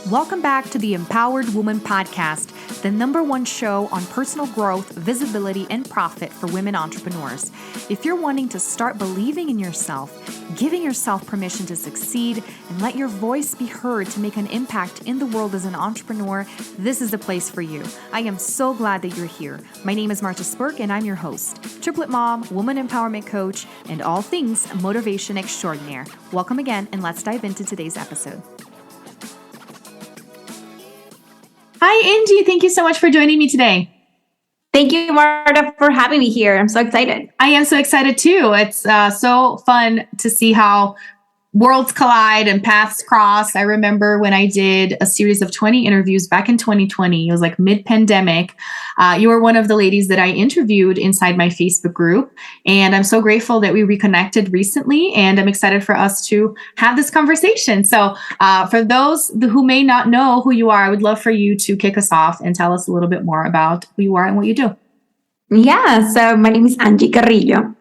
Welcome back to the Empowered Woman Podcast, the #1 show on personal growth, visibility, and profit for women entrepreneurs. If you're wanting to start believing in yourself, giving yourself permission to succeed, and let your voice be heard to make an impact in the world as an entrepreneur, this is the place for you. I am so glad that you're here. My name is Marta Spurk, and I'm your host, triplet mom, woman empowerment coach, and all things motivation extraordinaire. Welcome again, and let's dive into today's episode. Hi, Angie. Thank you so much for joining me today. Thank you, Marta, for having me here. I'm so excited. I am so excited too. It's so fun to see how worlds collide and paths cross. I remember when I did a series of 20 interviews back in 2020. It was like mid-pandemic. You were one of the ladies that I interviewed inside my Facebook group. And I'm so grateful that we reconnected recently. And I'm excited for us to have this conversation. So for those who may not know who you are, I would love for you to kick us off and tell us a little bit more about who you are and what you do. Yeah, so my name is Angie Carrillo.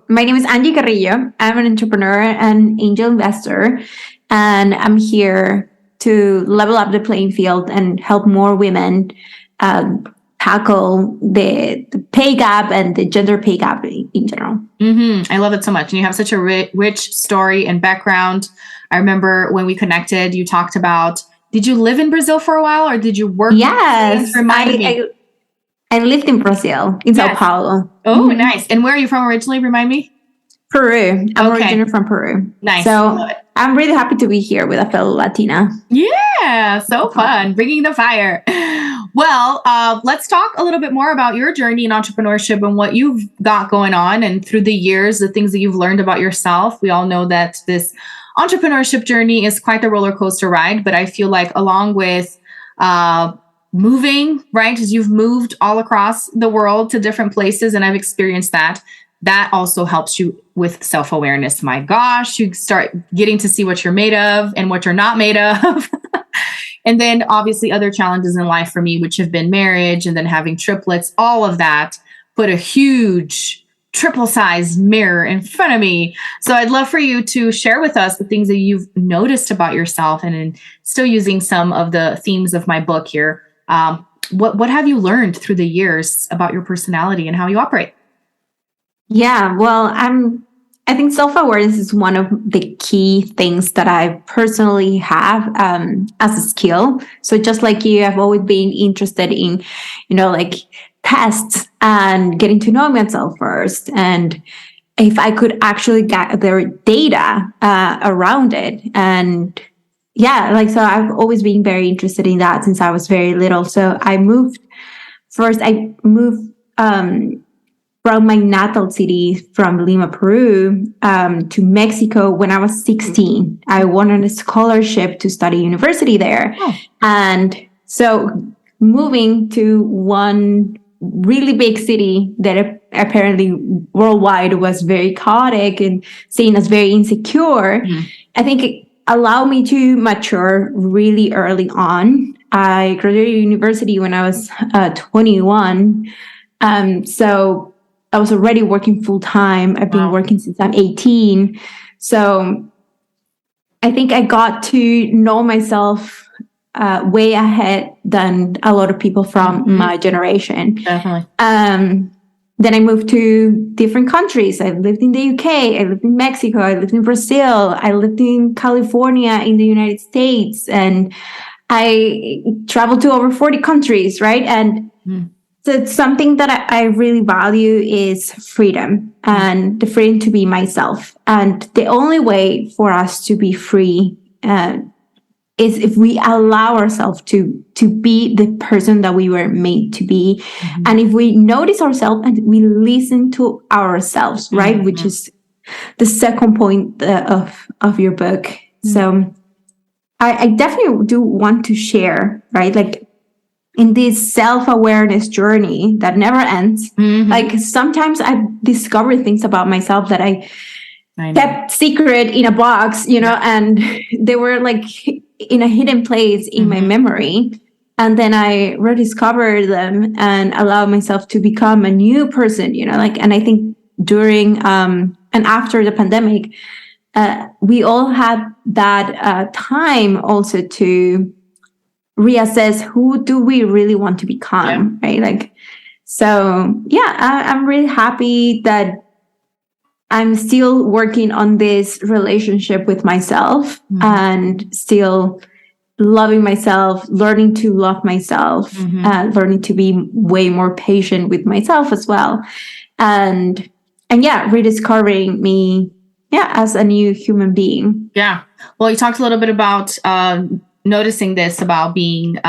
My name is Angie Carrillo. I'm an entrepreneur and angel investor, and I'm here to level up the playing field and help more women tackle the pay gap and the gender pay gap in general. I love it so much. And you have such a rich story and background. I remember when we connected, you talked about, did you live in Brazil for a while or did you work? Yes, I lived in Brazil, in Sao Paulo. Oh, nice. And where are you from originally? Remind me. Peru. I'm originally from Peru. Nice. So I'm really happy to be here with a fellow Latina. Yeah, so fun. Bringing the fire. Well, let's talk a little bit more about your journey in entrepreneurship and what you've got going on. And through the years, the things that you've learned about yourself. We all know that this entrepreneurship journey is quite the roller coaster ride. But I feel like along with moving, right? As you've moved all across the world to different places, and I've experienced that. That also helps you with self-awareness. My gosh, you start getting to see what you're made of and what you're not made of. And then obviously other challenges in life for me, which have been marriage and then having triplets, all of that put a huge triple-sized mirror in front of me. So I'd love for you to share with us the things that you've noticed about yourself and still using some of the themes of my book here. What have you learned through the years about your personality and how you operate? Yeah, well, I think self-awareness is one of the key things that I personally have as a skill. So just like you, I've always been interested in, like tests and getting to know myself first. And if I could actually gather data around it. And so I've always been very interested in that since I was very little. So I moved from my natal city, from Lima, Peru, to Mexico when I was 16. I wanted a scholarship to study university there. Oh. And so moving to one really big city that apparently worldwide was very chaotic and seen as very insecure, I think it allowed me to mature really early on. I graduated university when I was 21. So I was already working full time. I've been working since I'm 18. So I think I got to know myself way ahead than a lot of people from my generation. Definitely. Then I moved to different countries. I lived in the UK. I lived in Mexico. I lived in Brazil. I lived in California in the United States. And I traveled to over 40 countries, right? And so something that I really value is freedom and the freedom to be myself. And the only way for us to be free is if we allow ourselves to be the person that we were made to be. And if we notice ourselves and we listen to ourselves, right? Which is the second point of your book. So I definitely do want to share, right? Like in this self-awareness journey that never ends, like sometimes I discover things about myself that I kept secret in a box, and they were like in a hidden place in my memory. And then I rediscovered them and allowed myself to become a new person, and I think during and after the pandemic, we all had that time also to reassess who do we really want to become, right? Like, so yeah, I'm really happy that I'm still working on this relationship with myself and still loving myself, learning to love myself, learning to be way more patient with myself as well. And yeah, rediscovering me, as a new human being. Yeah. Well, you talked a little bit about noticing this about being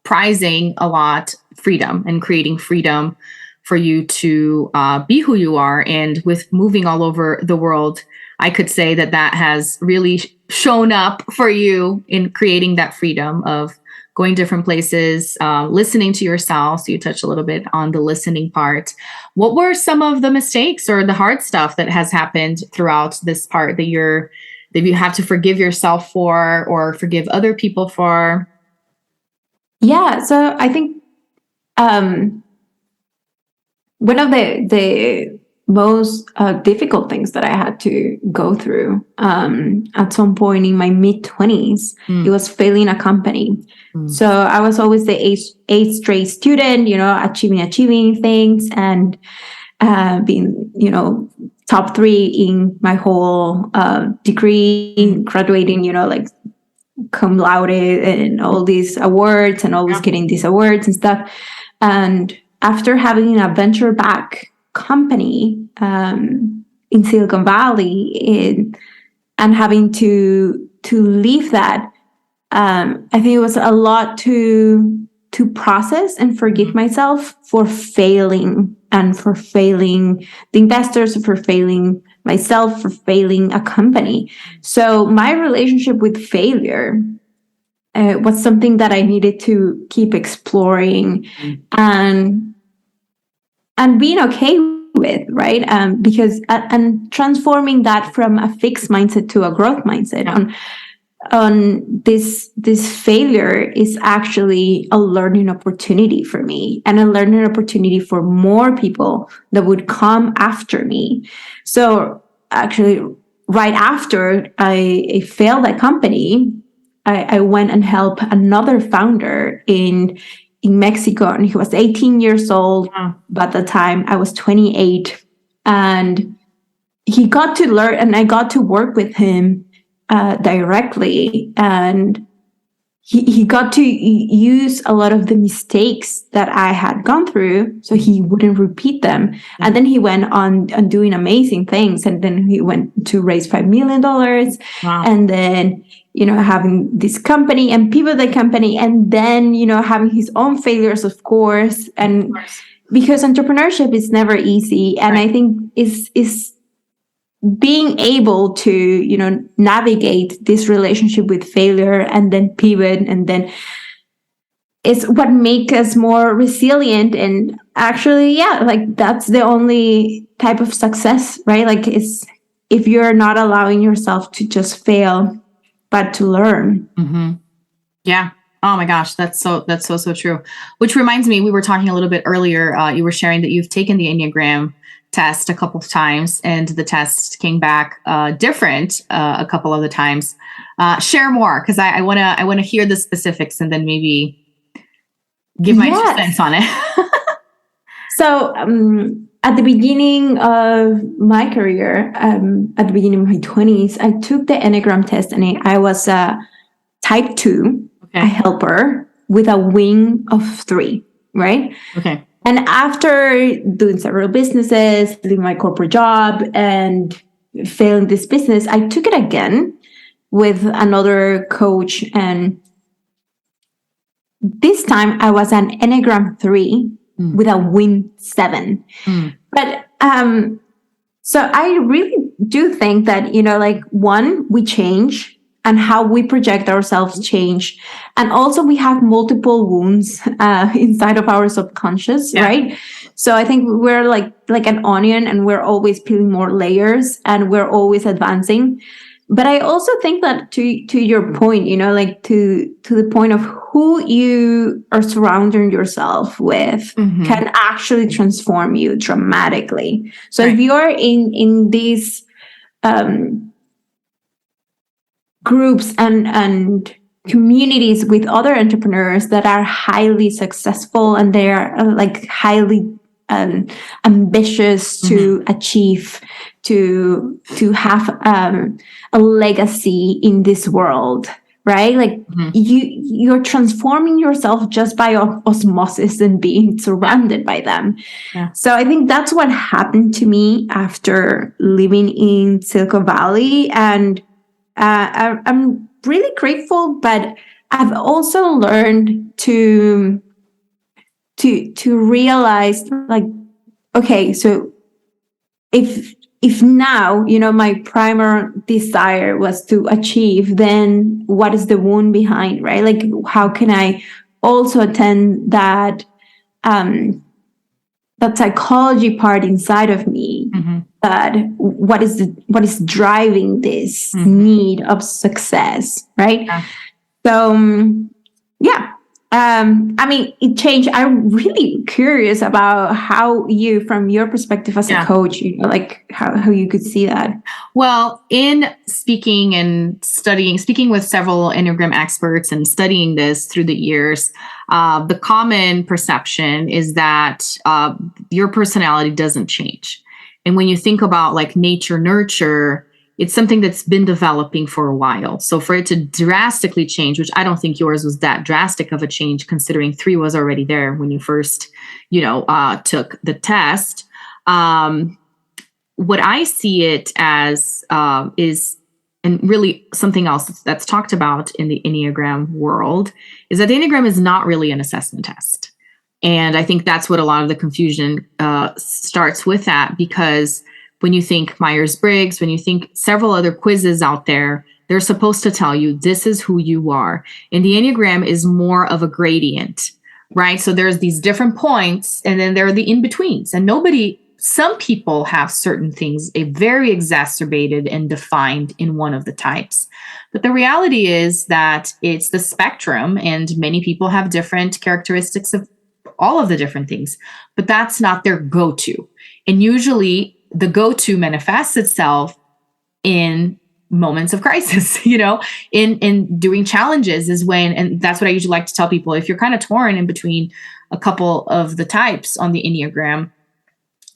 prizing a lot freedom and creating freedom for you to be who you are. And with moving all over the world, I could say that has really shown up for you in creating that freedom of going different places, listening to yourself. So you touched a little bit on the listening part. What were some of the mistakes or the hard stuff that has happened throughout this part that you have to forgive yourself for or forgive other people for? Yeah, so I think one of the most difficult things that I had to go through at some point in my mid-20s, it was failing a company. So I was always the eighth straight student, achieving things and being, top 3 in my whole degree, graduating, like cum laude and all these awards and always getting these awards and stuff. And after having a venture-backed company in Silicon Valley and having to leave that, I think it was a lot to process and forgive myself for failing and for failing the investors, for failing myself, for failing a company. So my relationship with failure was something that I needed to keep exploring and being okay with, right? Because and transforming that from a fixed mindset to a growth mindset. On this failure is actually a learning opportunity for me and a learning opportunity for more people that would come after me. So actually, right after I failed that company, I went and helped another founder in Mexico, and he was 18 years old. But at the time I was 28, and he got to learn, and I got to work with him directly, and he got to use a lot of the mistakes that I had gone through so he wouldn't repeat them. And then he went on doing amazing things, and then he went to raise $5 million. And then having this company and pivot the company, and then having his own failures, of course, and because entrepreneurship is never easy. And I think is being able to navigate this relationship with failure and then pivot, and then it's what makes us more resilient. And actually, like that's the only type of success, right? Like it's if you're not allowing yourself to just fail but to learn. Yeah. Oh my gosh, that's so true. Which reminds me, we were talking a little bit earlier. You were sharing that you've taken the Enneagram test a couple of times, and the test came back different a couple of the times. Share more, because I want to hear the specifics, and then maybe give my 2 cents on it. So at the beginning of my career, at the beginning of my 20s, I took the Enneagram test, and I was a type 2, a helper with a wing of 3, right? Okay. And after doing several businesses, leaving my corporate job and failing this business, I took it again with another coach. And this time I was an Enneagram 3 with a wing 7. But so I really do think that, like, one, we change, and how we project ourselves change. And also we have multiple wounds inside of our subconscious, right? So I think we're like an onion, and we're always peeling more layers, and we're always advancing. But I also think that to your point, like to the point of who you are surrounding yourself with can actually transform you dramatically. So if you're in this groups and communities with other entrepreneurs that are highly successful, and they are like highly ambitious to achieve, to have a legacy in this world, right? Like you're transforming yourself just by osmosis and being surrounded by them. Yeah. So I think that's what happened to me after living in Silicon Valley, and I'm really grateful, but I've also learned to realize, like, okay, so if now, my primary desire was to achieve, then what is the wound behind, right? Like, how can I also attend that that psychology part inside of me, that what is driving this need of success, right? Yeah. So yeah. I mean, it changed. I'm really curious about how you, from your perspective as a coach, like how you could see that. Well, in speaking with several Enneagram experts and studying this through the years, the common perception is that your personality doesn't change. And when you think about like nature, nurture, it's something that's been developing for a while. So for it to drastically change, which I don't think yours was that drastic of a change, considering 3 was already there when you first, took the test. What I see it as is, and really something else that's talked about in the Enneagram world, is that the Enneagram is not really an assessment test. And I think that's what a lot of the confusion starts with, that, because when you think Myers-Briggs, when you think several other quizzes out there, they're supposed to tell you this is who you are. And the Enneagram is more of a gradient, right? So there's these different points, and then there are the in-betweens. And some people have certain things very exacerbated and defined in one of the types. But the reality is that it's the spectrum, and many people have different characteristics of all of the different things, but that's not their go-to. And usually the go-to manifests itself in moments of crisis, in doing challenges is when, and that's what I usually like to tell people, if you're kind of torn in between a couple of the types on the Enneagram,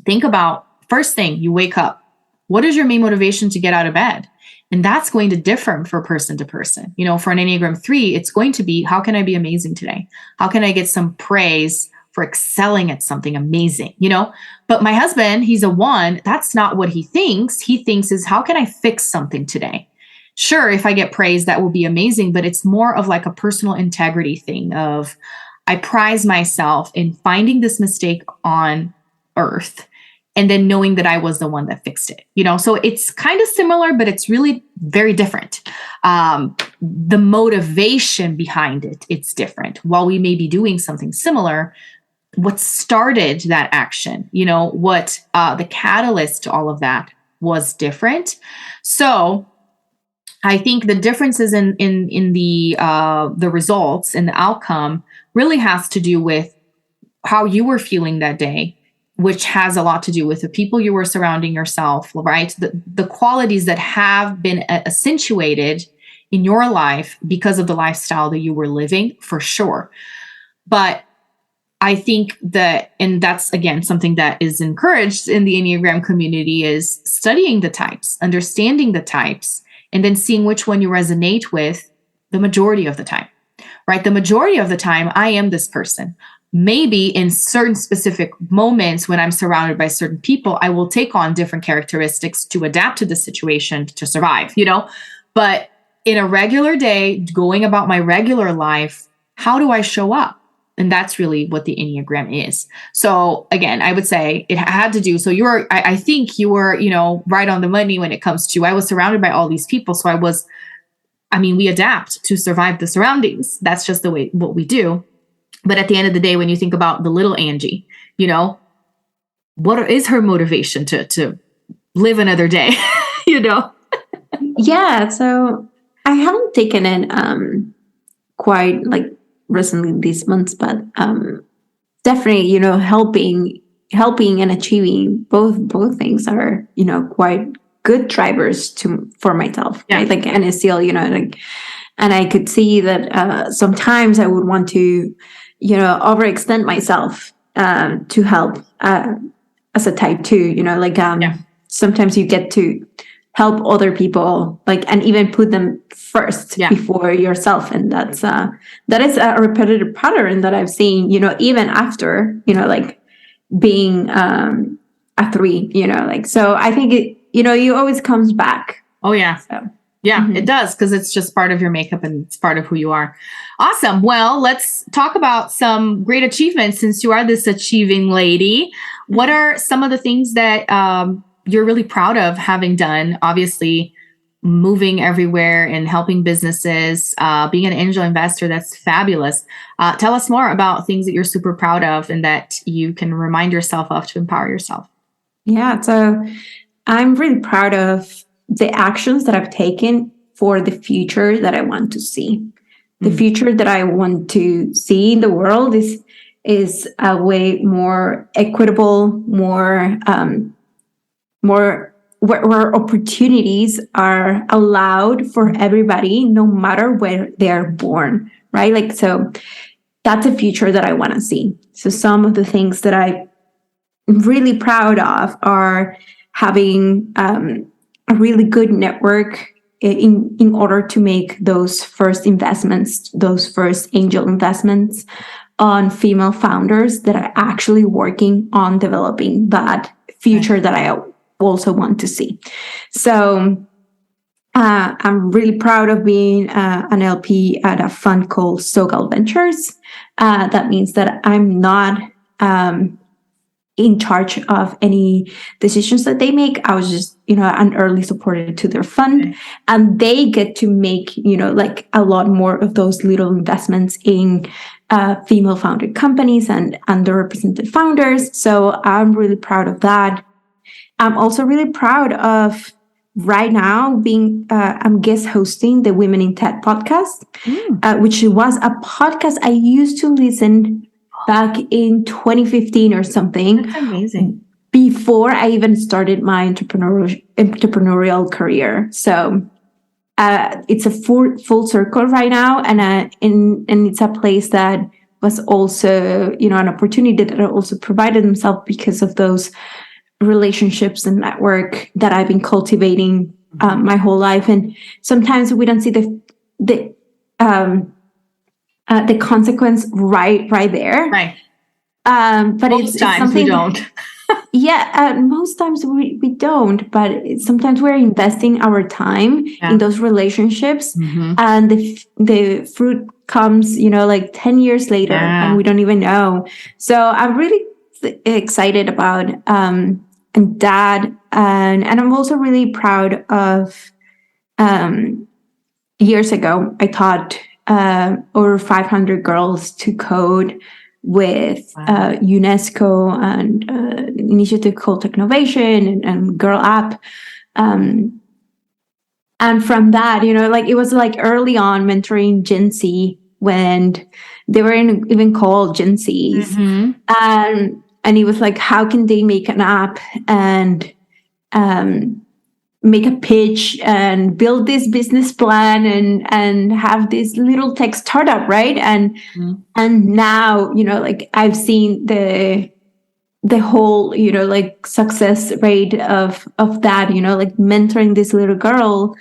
think about, first thing, you wake up. What is your main motivation to get out of bed? And that's going to differ from person to person. For an Enneagram 3, it's going to be, how can I be amazing today? How can I get some praise for excelling at something amazing, But my husband, he's a 1. That's not what he thinks. He thinks is, how can I fix something today? Sure, if I get praise, that will be amazing, but it's more of like a personal integrity thing of, I prize myself in finding this mistake on earth and then knowing that I was the one that fixed it, So it's kind of similar, but it's really very different. The motivation behind it's different. While we may be doing something similar, what started that action, what the catalyst to all of that was different. So I think the differences in the results and the outcome really has to do with how you were feeling that day, which has a lot to do with the people you were surrounding yourself, right? The qualities that have been accentuated in your life because of the lifestyle that you were living, for sure. But I think that, and that's again something that is encouraged in the Enneagram community, is studying the types, understanding the types, and then seeing which one you resonate with the majority of the time, right? The majority of the time, I am this person. Maybe in certain specific moments when I'm surrounded by certain people, I will take on different characteristics to adapt to the situation to survive, But in a regular day, going about my regular life, how do I show up? And that's really what the Enneagram is. So again, I would say it had to do. So I think you were, right on the money when it comes to, I was surrounded by all these people. So we adapt to survive the surroundings. That's just the way, what we do. But at the end of the day, when you think about the little Angie, what is her motivation to live another day, Yeah. So I haven't taken it quite like recently these months, but definitely, helping and achieving both things are, quite good drivers for myself, Yeah. right? Like, and it's still, like, and I could see that sometimes I would want to, overextend myself to help as a type 2, like sometimes you get to help other people, like, and even put them first before yourself. And that is a repetitive pattern that I've seen, even after, like being a 3, like, so I think it, you always comes back. Oh yeah. So. Yeah, it does, because it's just part of your makeup and it's part of who you are. Awesome. Well, let's talk about some great achievements since you are this achieving lady. What are some of the things that you're really proud of having done? Obviously, moving everywhere and helping businesses, being an angel investor, that's fabulous. Tell us more about things that you're super proud of and that you can remind yourself of to empower yourself. Yeah, so I'm really proud of the actions that I've taken for the future that I want to see. The future that I want to see in the world is a way more equitable, more where opportunities are allowed for everybody, no matter where they're born, right? Like, so that's a future that I want to see. So some of the things that I'm really proud of are having a really good network in order to make those first investments, those first angel investments on female founders that are actually working on developing that future that I also want to see. So I'm really proud of being an LP at a fund called Sogal Ventures. That means that I'm not in charge of any decisions that they make. I was just, an early supporter to their fund, and they get to make, like a lot more of those little investments in female founded companies and underrepresented founders. So I'm really proud of that. I'm also really proud of right now being, I'm guest hosting the Women in Tech podcast, which was a podcast I used to listen back in 2015 or something. That's amazing. Before I even started my entrepreneurial career. So it's a full circle right now. And it's a place that was also, an opportunity that I also provided themselves because of those relationships and network that I've been cultivating my whole life. And sometimes we don't see the consequence right there. Right. But most it's times something we don't. Most times we don't, but sometimes we're investing our time in those relationships, and the fruit comes, like 10 years later, and we don't even know. So I'm really excited about that, and I'm also really proud of years ago I taught over 500 girls to code with UNESCO and initiative called Technovation and Girl App. And from that, like it was like early on mentoring Gen Z when they were even called Gen Zs. And it was like, how can they make an app and make a pitch and build this business plan and have this little tech startup, right? And now, like I've seen the whole, like success rate of that, like mentoring this little girl,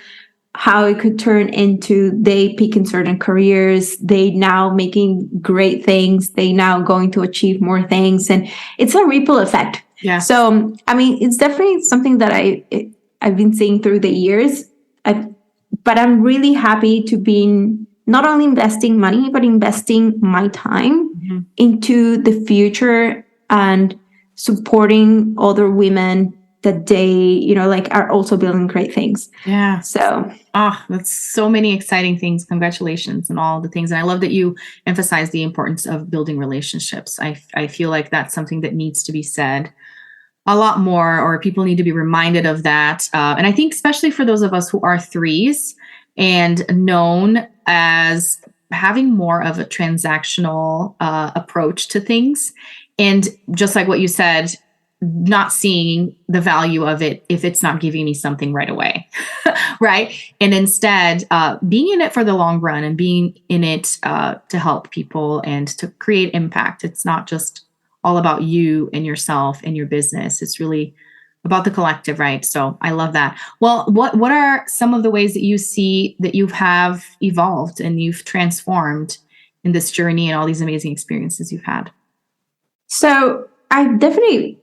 how it could turn into they pick in certain careers, they now making great things, they now going to achieve more things, and it's a ripple effect. Yeah. So I mean, it's definitely something that I've been seeing through the years, but I'm really happy to be not only investing money, but investing my time into the future and supporting other women that they, like are also building great things. Yeah. So. That's so many exciting things. Congratulations and all the things. And I love that you emphasize the importance of building relationships. I feel like that's something that needs to be said a lot more, or people need to be reminded of that. And I think especially for those of us who are threes and known as having more of a transactional approach to things. And just like what you said, not seeing the value of it if it's not giving me something right away. Right. And instead, being in it for the long run and being in it to help people and to create impact. It's not just all about you and yourself and your business. It's really about the collective, right? So I love that. Well, what are some of the ways that you see that you have evolved and you've transformed in this journey and all these amazing experiences you've had? So I've definitely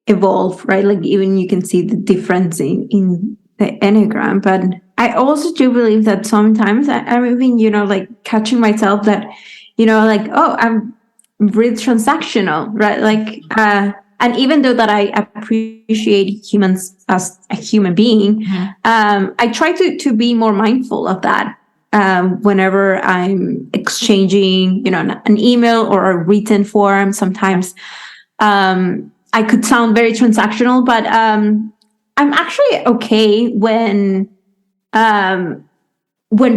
evolved, right? Like even you can see the difference in the Enneagram, but I also do believe that sometimes I'm even, like catching myself that, like, oh, I'm really transactional, right? Like, and even though that I appreciate humans as a human being, I try to be more mindful of that. Whenever I'm exchanging, an email or a written form, sometimes I could sound very transactional, but I'm actually okay when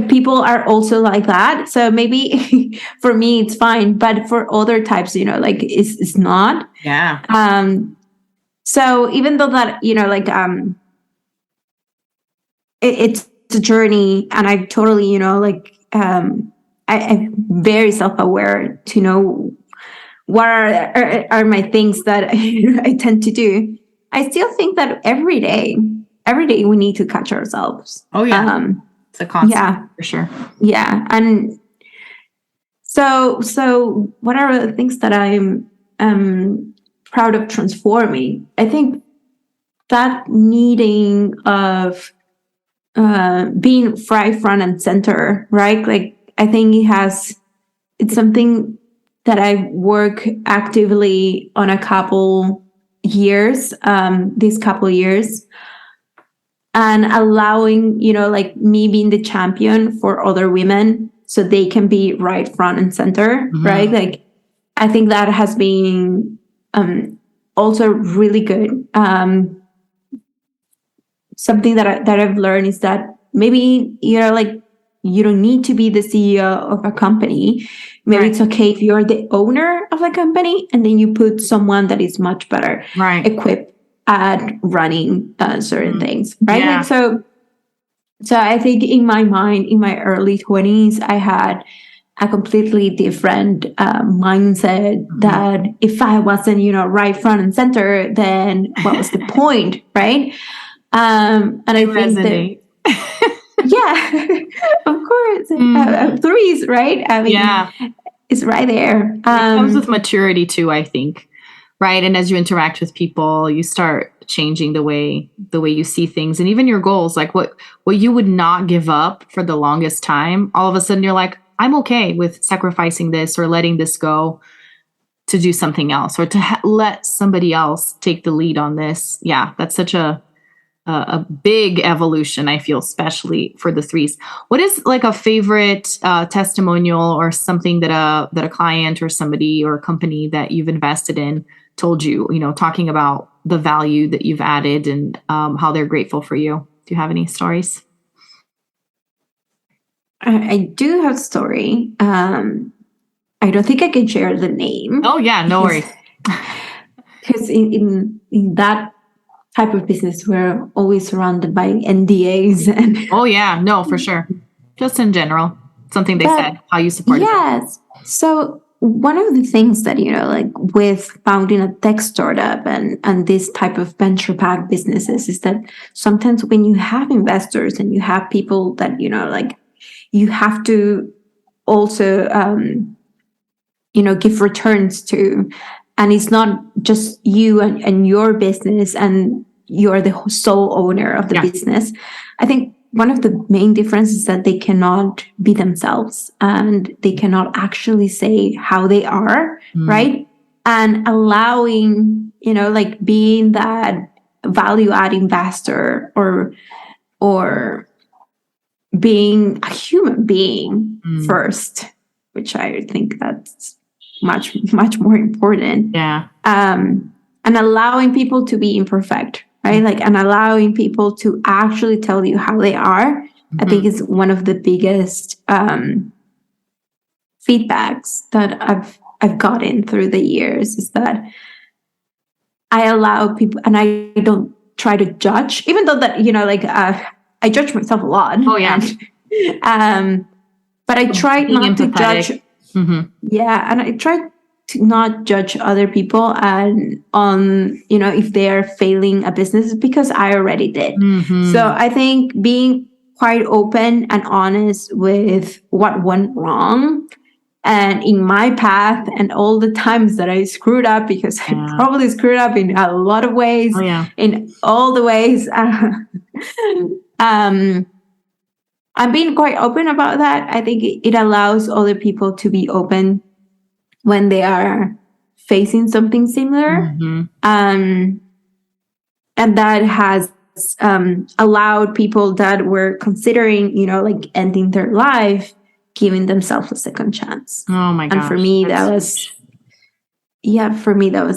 people are also like that. So maybe for me it's fine, but for other types, like it's not. Yeah. So even though that, it's a journey, and I totally, I'm very self-aware to know what are my things that I tend to do. I still think that every day we need to catch ourselves. Oh yeah. It's a constant, for sure. Yeah. And so what are the things that I'm proud of transforming? I think that needing of being front and center, right? Like I think it's something that I work actively on a couple years, these couple years, and allowing, like me being the champion for other women so they can be right front and center, right? Like, I think that has been also really good. Something that I've learned is that maybe, like, you don't need to be the CEO of a company. Maybe it's okay if you're the owner of a company and then you put someone that is much better equipped at running certain things, right? Yeah. Like, so I think in my mind, in my early 20s, I had a completely different mindset that if I wasn't, right front and center, then what was the point, right? And I think that, yeah, of course, threes, right? I mean, it's right there. It comes with maturity too, I think, right? And as you interact with people, you start changing the way you see things, and even your goals. Like what you would not give up for the longest time, all of a sudden you're like, I'm okay with sacrificing this or letting this go to do something else, or to let somebody else take the lead on this. Yeah, that's such a big evolution, I feel, especially for the threes. What is like a favorite testimonial or something that a client or somebody or a company that you've invested in told you, talking about the value that you've added and how they're grateful for you? Do you have any stories? I do have a story. I don't think I can share the name. Oh yeah, no worries. Because in that type of business, we're always surrounded by NDAs and oh yeah, no, for sure. Just in general, something they said, how you support it. Yes. So one of the things that, like with founding a tech startup and this type of venture-backed businesses is that sometimes when you have investors and you have people that, like you have to also, give returns to, and it's not just you and your business and you're the sole owner of the business. I think one of the main differences is that they cannot be themselves and they cannot actually say how they are, right? And allowing, like being that value-add investor or being a human being first, which I think that's much more important. Yeah. And allowing people to be imperfect, right? Like, and allowing people to actually tell you how they are, I think is one of the biggest feedbacks that I've gotten through the years, is that I allow people, and I don't try to judge, even though that, like, I judge myself a lot. Oh, yeah. But I try Being not to empathetic. judge. Mm-hmm. Yeah. And I try to not judge other people and on, if they are failing a business, because I already did. Mm-hmm. So I think being quite open and honest with what went wrong and in my path and all the times that I screwed up, because I probably screwed up in a lot of ways, Oh, yeah. in all the ways. I'm being quite open about that. I think it allows other people to be open when they are facing something similar. Mm-hmm. And that has allowed people that were considering, like ending their life, giving themselves a second chance. Oh my gosh. And for me, that was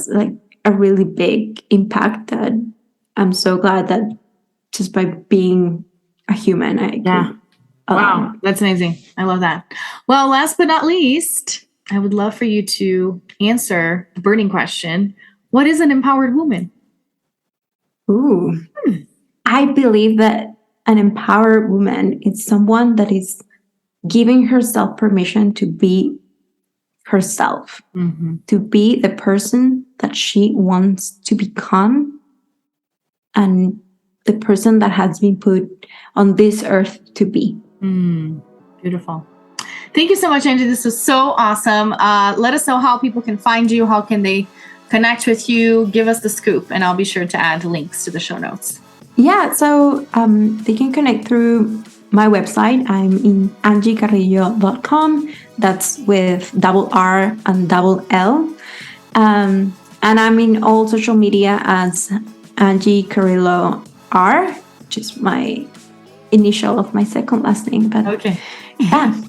like a really big impact that I'm so glad that just by being a human, I could. Wow, that's amazing. I love that. Well, last but not least, I would love for you to answer the burning question. What is an empowered woman? Ooh. I believe that an empowered woman is someone that is giving herself permission to be herself, to be the person that she wants to become, and the person that has been put on this earth to be. Beautiful. Thank you so much, Angie. This was so awesome. Let us know how people can find you. How can they connect with you? Give us the scoop, and I'll be sure to add links to the show notes. Yeah, so they can connect through my website. I'm in angiecarrillo.com. That's with double R and double L. And I'm in all social media as Angie Carrillo R, which is my initial of my second last name. But okay. Yeah.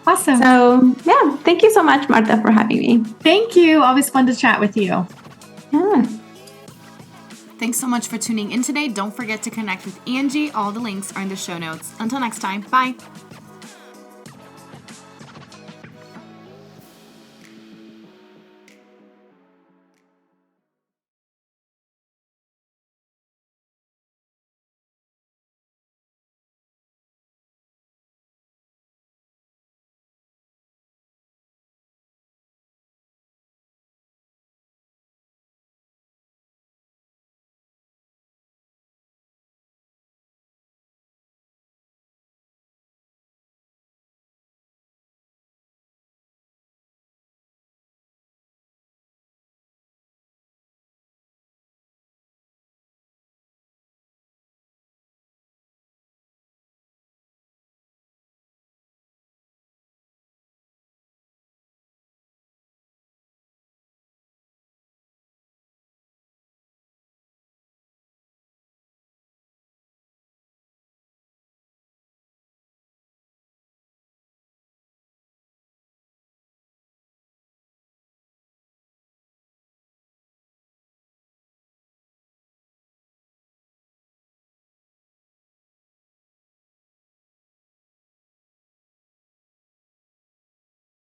Awesome. So, yeah, thank you so much, Marta, for having me. Thank you. Always fun to chat with you. Yeah. Thanks so much for tuning in today. Don't forget to connect with Angie. All the links are in the show notes. Until next time, bye.